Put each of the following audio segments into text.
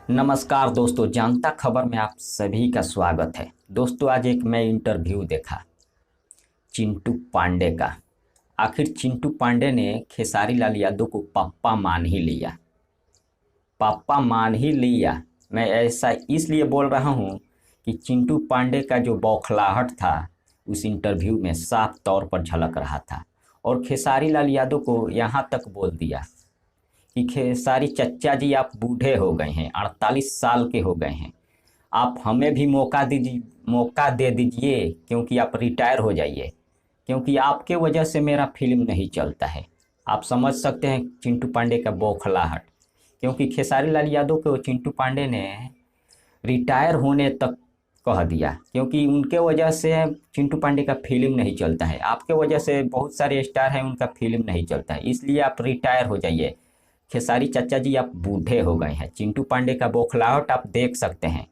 नमस्कार दोस्तों, जानता खबर में आप सभी का स्वागत है। दोस्तों, आज एक मैं इंटरव्यू देखा चिंटू पांडे का। आखिर चिंटू पांडे ने खेसारी लाल यादव को पापा मान ही लिया। पापा मान ही लिया। मैं ऐसा इसलिए बोल रहा हूँ कि चिंटू पांडे का जो बौखलाहट था उस इंटरव्यू में साफ तौर पर झलक रहा था। और खेसारी लाल यादव को यहाँ तक बोल दिया कि खेसारी चच्चा जी, आप बूढ़े हो गए हैं, 48 साल के हो गए हैं, आप हमें भी मौका दे दीजिए, क्योंकि आप रिटायर हो जाइए, क्योंकि आपके वजह से मेरा फिल्म नहीं चलता है। आप समझ सकते हैं चिंटू पांडे का बौखलाहट, क्योंकि खेसारी लाल यादव को चिंटू पांडे ने रिटायर होने तक कह दिया, क्योंकि उनके वजह से चिंटू पांडे का फिल्म नहीं चलता है। आपके वजह से बहुत सारे स्टार हैं, उनका फिल्म नहीं चलता है, इसलिए आप रिटायर हो जाइए। खेसारी चाचा जी, आप बूढ़े हो गए हैं। चिंटू पांडे का बौखलाहट आप देख सकते हैं।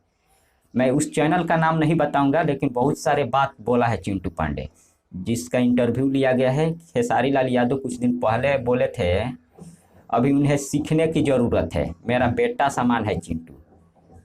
मैं उस चैनल का नाम नहीं बताऊंगा, लेकिन बहुत सारे बात बोला है चिंटू पांडे, जिसका इंटरव्यू लिया गया है। खेसारी लाल यादव कुछ दिन पहले बोले थे, अभी उन्हें सीखने की ज़रूरत है, मेरा बेटा समान है चिंटू।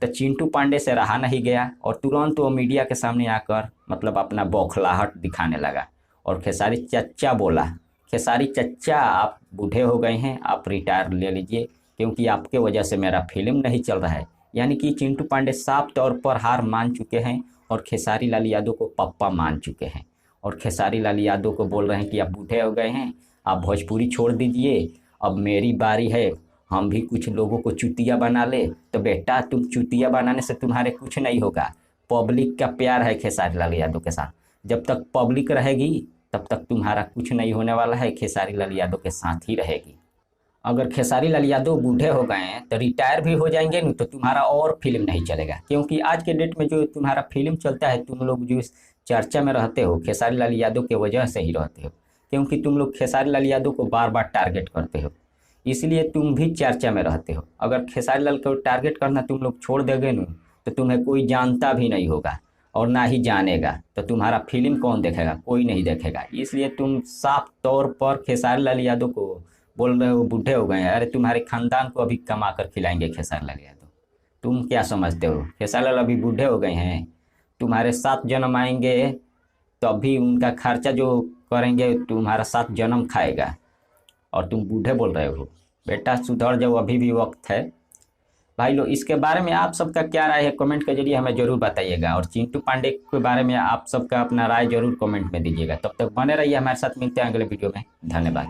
तो चिंटू पांडे से रहा नहीं गया और तुरंत वो मीडिया के सामने आकर मतलब अपना बौखलाहट दिखाने लगा और खेसारी चच्चा बोला, खेसारी चच्चा, आप बूढ़े हो गए हैं, आप रिटायर ले लीजिए, क्योंकि आपके वजह से मेरा फिल्म नहीं चल रहा है। यानी कि चिंटू पांडे साफ तौर पर हार मान चुके हैं और खेसारी लाल यादव को पप्पा मान चुके हैं। और खेसारी लाल यादव को बोल रहे हैं कि आप बूढ़े हो गए हैं, आप भोजपुरी छोड़ दीजिए, अब मेरी बारी है, हम भी कुछ लोगों को चुतिया बना ले। तो बेटा, तुम चुतिया बनाने से तुम्हारे कुछ नहीं होगा। पब्लिक का प्यार है खेसारी लाल यादव के साथ, जब तक पब्लिक रहेगी तब तक तुम्हारा कुछ नहीं होने वाला है, खेसारी लाल यादव के साथ ही रहेगी। अगर खेसारी लाल यादव बूढ़े हो गए हैं तो रिटायर भी हो जाएंगे न, तो तुम्हारा और फिल्म नहीं चलेगा, क्योंकि आज के डेट में जो तुम्हारा फिल्म चलता है, तुम लोग जो इस चर्चा में रहते हो खेसारी लाल यादव के वजह से ही रहते हो, क्योंकि तुम लोग खेसारी लाल यादव को बार बार टारगेट करते हो, इसलिए तुम भी चर्चा में रहते हो। अगर खेसारी लाल को टारगेट करना तुम लोग छोड़ दोगे न, तो तुम्हें कोई जानता भी नहीं होगा और ना ही जानेगा, तो तुम्हारा फिल्म कौन देखेगा? कोई नहीं देखेगा। इसलिए तुम साफ तौर पर खेसारी लाल यादव को बोल रहे हो बूढ़े हो गए हैं। अरे तुम्हारे खानदान को अभी कमा कर खिलाएंगे खेसारी लाल यादव। तुम क्या समझते हो? खेसारी लाल अभी बूढ़े हो गए हैं, तुम्हारे 7 जन्म आएंगे तो अभी उनका खर्चा जो करेंगे तुम्हारा 7 जन्म खाएगा, और तुम बूढ़े बोल रहे हो। बेटा सुधर जाओ, अभी भी वक्त है। भाई लोग, इसके बारे में आप सबका क्या राय है कमेंट के जरिए हमें जरूर बताइएगा, और चिंटू पांडे के बारे में आप सबका अपना राय जरूर कमेंट में दीजिएगा। तब तक बने रहिए हमारे साथ, मिलते हैं अगले वीडियो में। धन्यवाद।